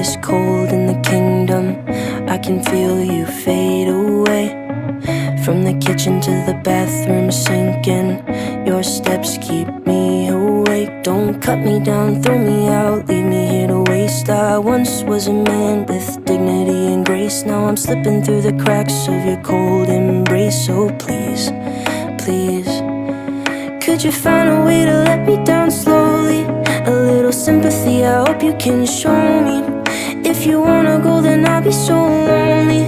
this cold in the kingdom. I can feel you fade away. From the kitchen to the bathroom sinking, your steps keep me awake. Don't cut me down, throw me out, leave me here to waste. I once was a man with dignity and grace. Now I'm slipping through the cracks of your cold embrace. So please, please, could you find a way to let me down slowly? A little sympathy, I hope you can show me. If you wanna go, then I'll be so lonely.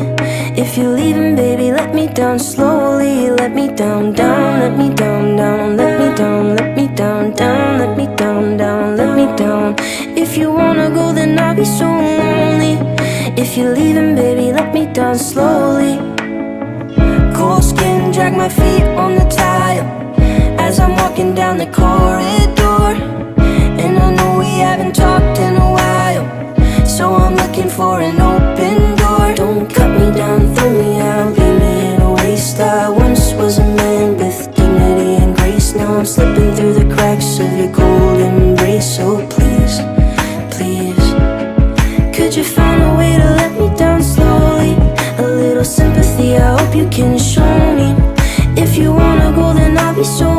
If you're leaving, baby, let me down slowly. Let me down, down, let me down, down. Let me down, let me down, down. Let me down, down, let me down. If you wanna go, then I'll be so lonely. If you're leaving, baby, let me down slowly. Cold skin, drag my feet on the tile as I'm walking down the corridor. And I know we haven't talked in a while, so I'm looking for an open door. Don't cut me down, throw me out, leave me in a waste. I once was a man with dignity and grace. Now I'm slipping through the cracks of your cold embrace. So please, please, could you find a way to let me down slowly? A little sympathy, I hope you can show me. If you wanna go, then I'll be so